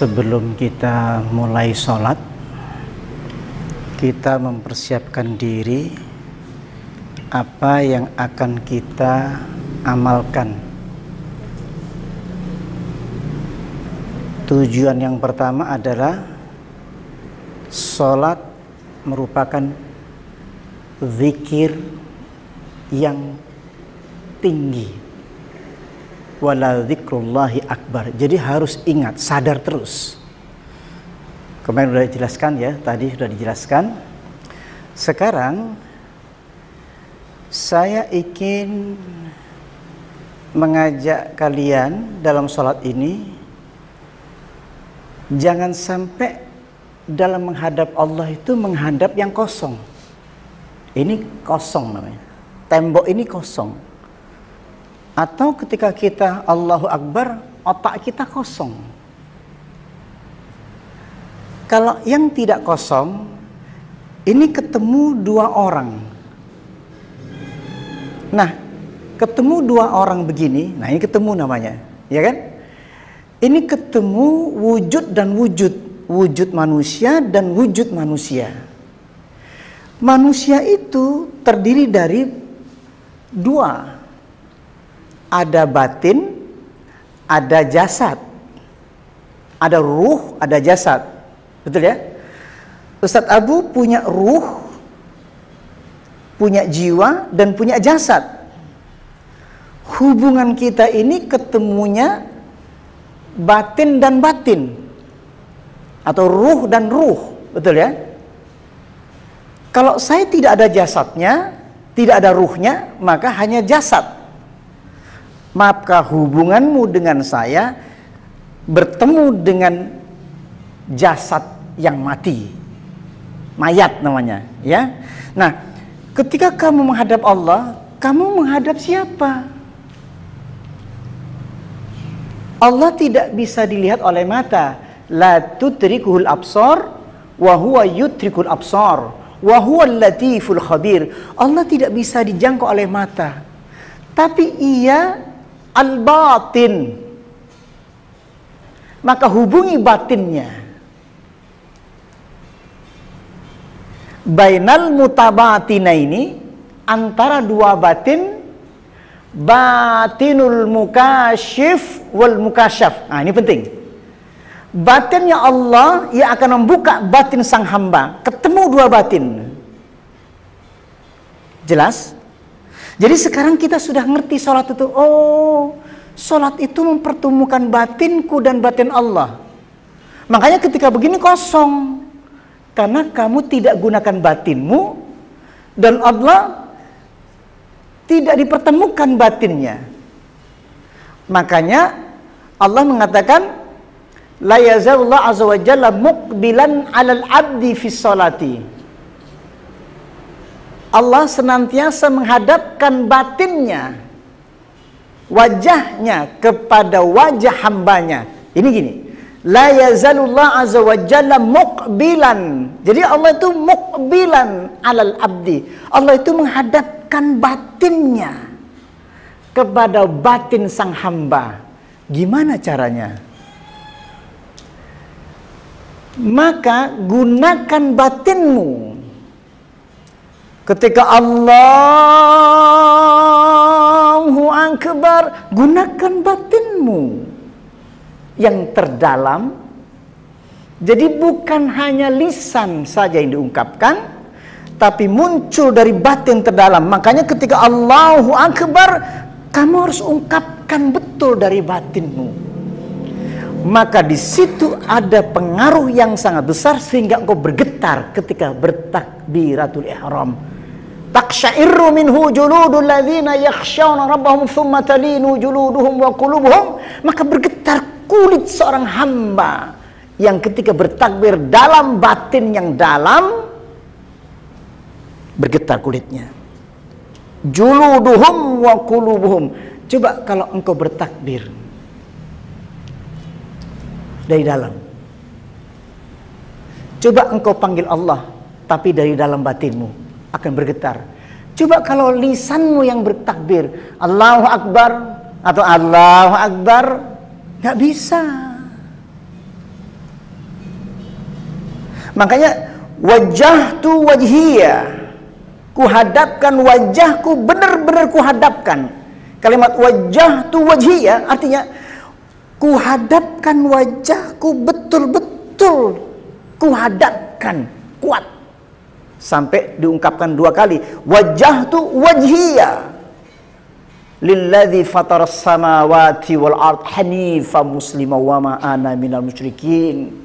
Sebelum kita mulai sholat, kita mempersiapkan diri apa yang akan kita amalkan. Tujuan yang pertama adalah sholat merupakan zikir yang tinggi. Wala dzikrullahi akbar. Jadi harus ingat, sadar terus. Kemarin sudah dijelaskan ya, tadi sudah dijelaskan. Sekarang saya ingin mengajak kalian dalam sholat ini, jangan sampai dalam menghadap Allah itu menghadap yang kosong. Ini kosong namanya. Tembok ini kosong. Atau ketika kita Allahu Akbar, otak kita kosong. Kalau yang tidak kosong, ini ketemu dua orang. Nah, ketemu dua orang begini, nah ini ketemu namanya, ya kan? Ini ketemu wujud dan wujud, wujud manusia dan wujud manusia. Manusia itu terdiri dari dua. Ada batin, ada jasad. Ada ruh, ada jasad. Betul ya? Ustadz Abu punya ruh, punya jiwa, dan punya jasad. Hubungan kita ini ketemunya batin dan batin. Atau ruh dan ruh. Betul ya? Kalau saya tidak ada jasadnya, tidak ada ruhnya, maka hanya jasad. Maka hubunganmu dengan saya bertemu dengan jasad yang mati, mayat namanya, ya. Nah, ketika kamu menghadap Allah, kamu menghadap siapa? Allah tidak bisa dilihat oleh mata. La tudrikuhul absar wa huwa yudrikul absar wa huwal latiful khabir. Allah tidak bisa dijangkau oleh mata, tapi Ia al-batin. Maka hubungi batinnya. Bainal mutabatina ini, antara dua batin, batinul mukasyif wal mukasyaf. Nah, ini penting. Batinnya Allah yang akan membuka batin sang hamba. Ketemu dua batin. Jelas? Jadi sekarang kita sudah ngerti sholat itu. Oh, sholat itu mempertemukan batinku dan batin Allah. Makanya ketika begini kosong. Karena kamu tidak gunakan batinmu. Dan Allah tidak dipertemukan batinnya. Makanya Allah mengatakan, La yazallahu azza wa jalla muqbilan alal abdi fis sholati. Allah senantiasa menghadapkan batinnya, wajahnya kepada wajah hambanya. Ini gini, la yazalullah azza wa jalla muqbilan. Jadi Allah itu muqbilan alal abdi. Allah itu menghadapkan batinnya kepada batin sang hamba. Gimana caranya? Maka gunakan batinmu. Ketika Allahu Akbar, gunakan batinmu yang terdalam. Jadi bukan hanya lisan saja yang diungkapkan, tapi muncul dari batin terdalam. Makanya ketika Allahu Akbar, kamu harus ungkapkan betul dari batinmu. Maka di situ ada pengaruh yang sangat besar sehingga engkau bergetar ketika bertakbiratul ihram. Taqsha'irru minhu juludul ladzina yakhshawna rabbahum thumma talinu juluduhum wa qulubuhum. Maka bergetar kulit seorang hamba yang ketika bertakbir dalam batin yang dalam, bergetar kulitnya. Juluduhum wa qulubuhum. Coba kalau engkau bertakbir dari dalam, coba engkau panggil Allah tapi dari dalam batinmu akan bergetar. Coba kalau lisanmu yang bertakbir Allahu Akbar atau Allahu Akbar, nggak bisa. Makanya wajjahtu wajhiya, kuhadapkan wajahku, benar-benar kuhadapkan. Kalimat wajjahtu wajhiya artinya kuhadapkan wajahku betul-betul, kuhadapkan kuat. Sampai diungkapkan 2 kali, wajjahtu wajhiya lilladzi fataras samawati wal ard hanifa muslima wa ma ana minal musyrikin.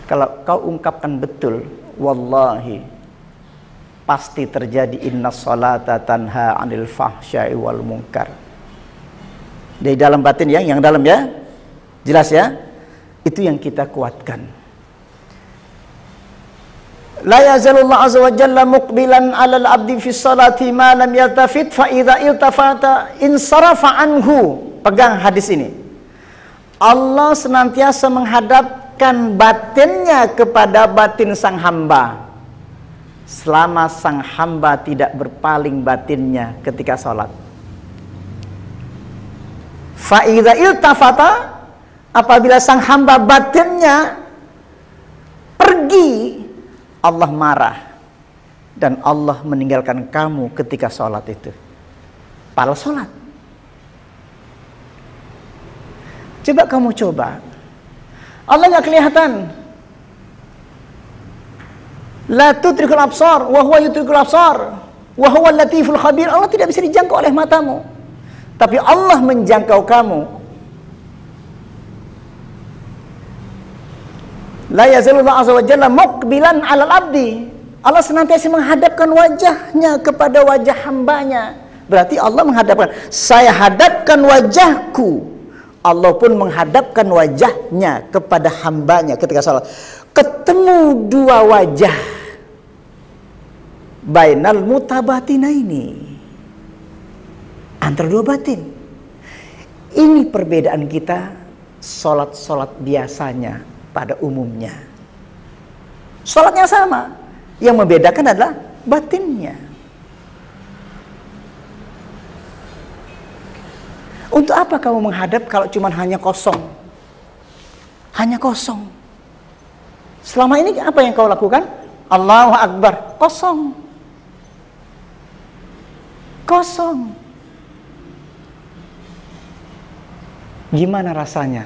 Kalau kau ungkapkan betul, wallahi pasti terjadi inna salata tanha 'anil fahsya'i wal munkar. Dari dalam batin ya, yang dalam ya. Jelas ya? Itu yang kita kuatkan. La yazalullahu azza wa jalla muqbilan 'alal 'abdi fi sholati ma lam yaltafit fa idza iltafata insarafa anhu. Pegang hadis ini. Allah senantiasa menghadapkan batinnya kepada batin sang hamba selama sang hamba tidak berpaling batinnya ketika sholat. Fa idza iltafata, apabila sang hamba batinnya pergi, Allah marah dan Allah meninggalkan kamu ketika sholat itu. Padahal sholat. Coba kamu coba. Allah nggak kelihatan. La tudrikul absar wa huwa yudrikul absar wa huwa latiful khabir. Allah tidak bisa dijangkau oleh matamu, tapi Allah menjangkau kamu. La yazalullahu azza wa jalla muqbilan 'alal 'abdi. Allah senantiasa menghadapkan wajahnya kepada wajah hambanya. Berarti Allah menghadapkan, saya hadapkan wajahku. Allah pun menghadapkan wajahnya kepada hambanya ketika salat. Ketemu 2 wajah. Bainal mutabatinaini. Antara 2 batin. Ini perbedaan kita salat-salat biasanya pada umumnya. Salatnya sama, yang membedakan adalah batinnya. Untuk apa kamu menghadap kalau cuma hanya kosong? Hanya kosong. Selama ini apa yang kau lakukan? Allahu Akbar, kosong. Kosong. Gimana rasanya?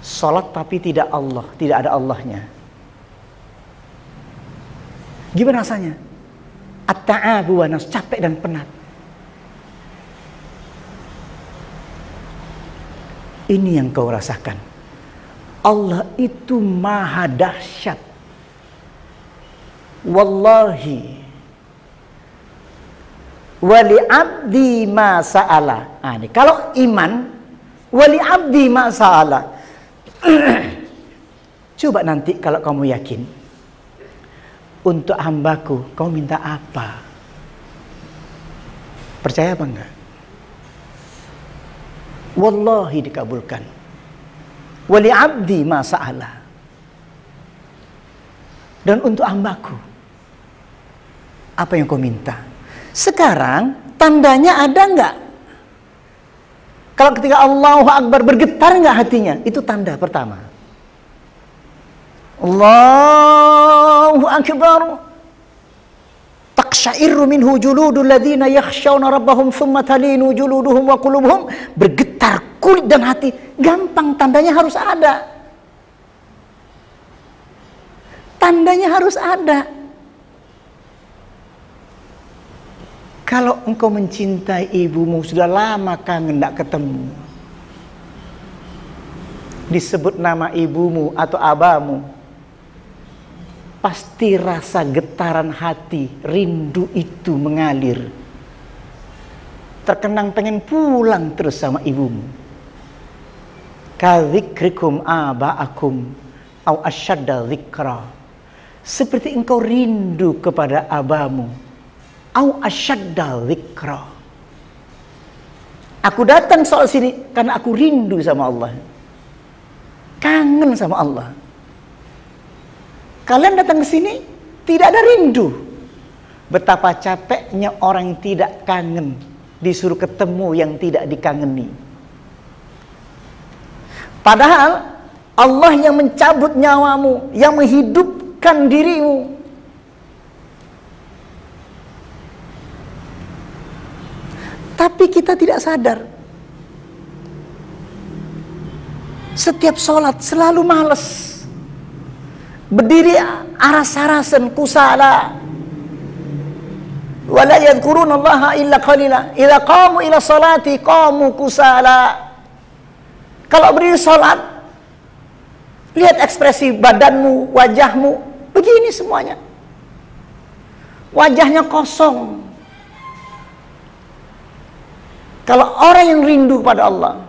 Salat tapi tidak Allah, tidak ada Allahnya. Gimana rasanya? At-ta'abu wa nas, capek dan penat. Ini yang kau rasakan. Allah itu maha dahsyat. Wallahi wali abdi ma sa'ala. Ini kalau iman, wali abdi ma sa'ala. Coba nanti kalau kamu yakin, untuk hambaku kau minta apa? Percaya apa enggak? Wallahi dikabulkan. Wali abdi ma sa'ala. Dan untuk hambaku, apa yang kau minta? Sekarang tandanya ada enggak? Kalau ketika Allahu Akbar bergetar enggak hatinya? Itu tanda pertama. Allahu Akbar. Taqsha'irru minhu juludul ladzina yakhshawna rabbahum thumma talinu juluduhum wa qulubuhum. Bergetar kulit dan hati. Gampang, tandanya harus ada. Tandanya harus ada. Kalau engkau mencintai ibumu, sudah lama kangen tidak ketemu, disebut nama ibumu atau abamu, pasti rasa getaran hati, rindu itu mengalir. Terkenang pengen pulang terus sama ibumu. Kadzikrikum aba'akum au asyadda dzikra. Seperti engkau rindu kepada abamu, au asyadda dzikra. Aku datang soal sini karena aku rindu sama Allah. Kangen sama Allah. Kalian datang ke sini tidak ada rindu. Betapa capeknya orang yang tidak kangen disuruh ketemu yang tidak dikangeni. Padahal Allah yang mencabut nyawamu, yang menghidupkan dirimu. Tapi kita tidak sadar. Setiap sholat selalu malas. Berdiri aras-arasan, kusala. Wala yadhkurunallaha illa qalila. Idza qamu ila salati qamu kusala. Kalau berdiri sholat, lihat ekspresi badanmu, wajahmu, begini semuanya. Wajahnya kosong. Kalau orang yang rindu pada Allah,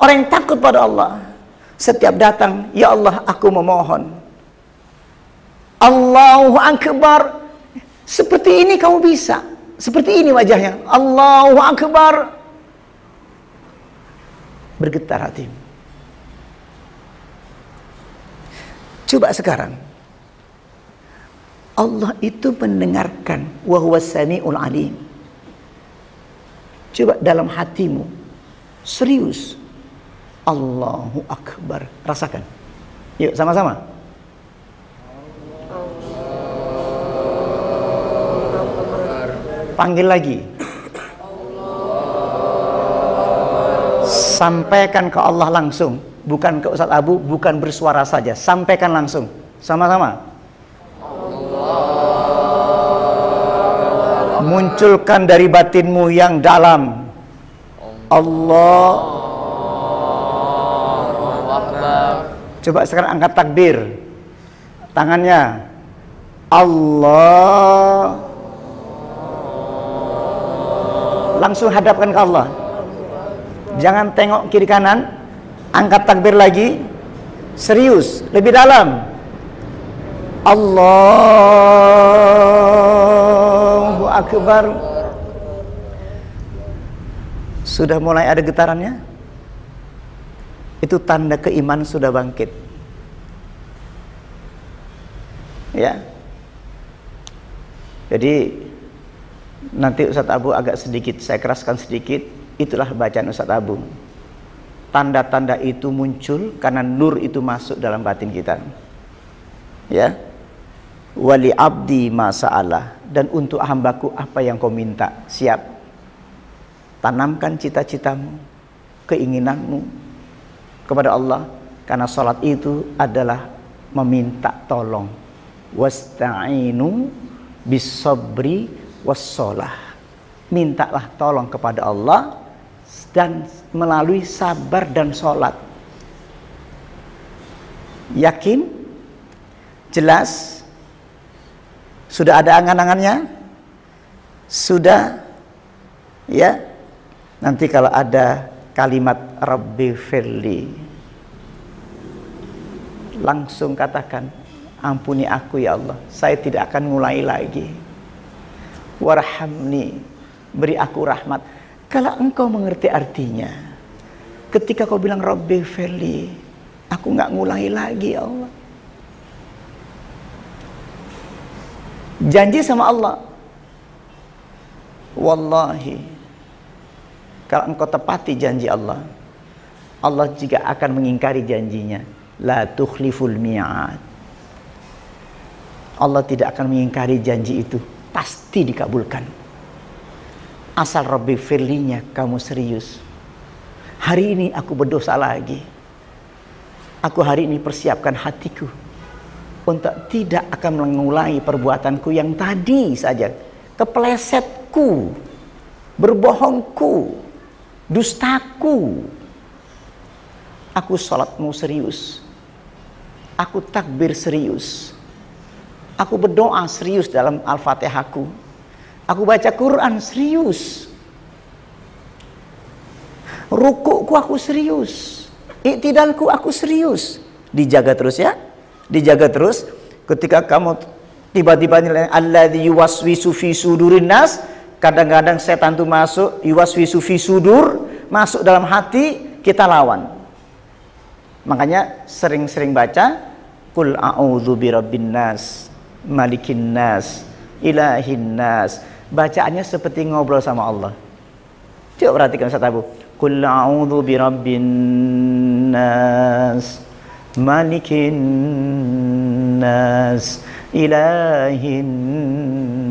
orang yang takut pada Allah, setiap datang, ya Allah, aku memohon. Allahu Akbar. Seperti ini kamu bisa. Seperti ini wajahnya. Allahu Akbar. Bergetar hati. Coba sekarang. Allah itu mendengarkan. Wa huwas sami'ul alim. Coba dalam hatimu. Serius. Allahu Akbar. Rasakan. Yuk sama-sama. Panggil lagi. Sampaikan ke Allah langsung. Bukan ke Ustadz Abu, bukan bersuara saja. Sampaikan langsung. Sama-sama. Munculkan dari batinmu yang dalam. Allah. Coba sekarang angkat takbir. Tangannya. Allah. Langsung hadapkan ke Allah. Jangan tengok kiri kanan. Angkat takbir lagi. Serius, lebih dalam. Allahu Akbar. Sudah mulai ada getarannya? Itu tanda keimanan sudah bangkit. Ya. Jadi nanti Ustadz Abu agak sedikit, saya keraskan sedikit. Itulah bacaan Ustadz Abu. Tanda-tanda itu muncul karena nur itu masuk dalam batin kita. Ya. Wali abdi masa'alah. Dan untuk hambaku apa yang kau minta. Siap. Tanamkan cita-citamu, keinginanmu kepada Allah. Karena sholat itu adalah meminta tolong. Wasta'inu bis-sabri was-sholah. Mintalah tolong kepada Allah dan melalui sabar dan sholat. Yakin? Jelas? Sudah ada angan-angannya? Sudah? Ya? Nanti kalau ada kalimat Rabbi firli, langsung katakan, ampuni aku ya Allah, saya tidak akan mulai lagi. Warhamni, beri aku rahmat. Kalau engkau mengerti artinya, ketika kau bilang Rabbi firli, aku nggak ngulangi lagi ya Allah. Janji sama Allah, wallahi, kalau engkau tepati janji Allah, Allah juga akan mengingkari janjinya. La tukhliful mi'ad. Allah tidak akan mengingkari janji itu, pasti dikabulkan. Asal Rabbi firlinya kamu serius. Hari ini aku berdosa lagi. Aku hari ini persiapkan hatiku untuk tidak akan mengulangi perbuatanku yang tadi saja. Keplesetku, berbohongku, dustaku. Aku sholatmu serius. Aku takbir serius. Aku berdoa serius dalam Al-Fatihahku. Aku baca Quran serius. Rukukku aku serius. Iktidalku aku serius. Dijaga terus ya. Dijaga terus. Ketika kamu tiba-tiba nilai alladzi yuwaswisu fi sudurin nas, kadang-kadang setan itu masuk, yuwaswisu fi sudur, masuk dalam hati, kita lawan. Makanya sering-sering baca Qul a'udzu birabbin nas, malikin nas, ilahin nas. Bacaannya seperti ngobrol sama Allah. Coba perhatikan Ustaz Abu. Qul a'udzu birabbin nas, malikin nas, ilahin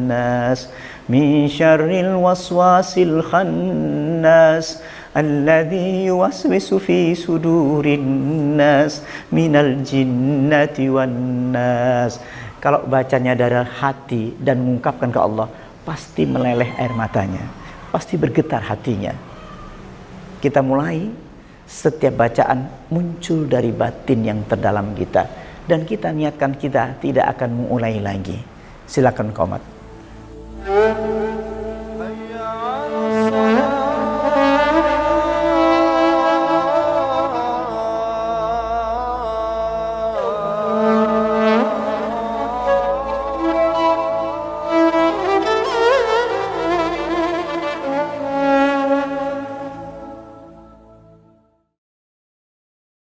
nas, min syarril waswasil khannas, alladzi yuwaswisu fi sudurin nas, minal jinnati wan nas. Kalau bacanya dari hati dan mengungkapkan ke Allah, pasti meleleh air matanya, pasti bergetar hatinya. Kita mulai, setiap bacaan muncul dari batin yang terdalam kita, dan kita niatkan kita tidak akan mengulangi lagi. Silakan komat.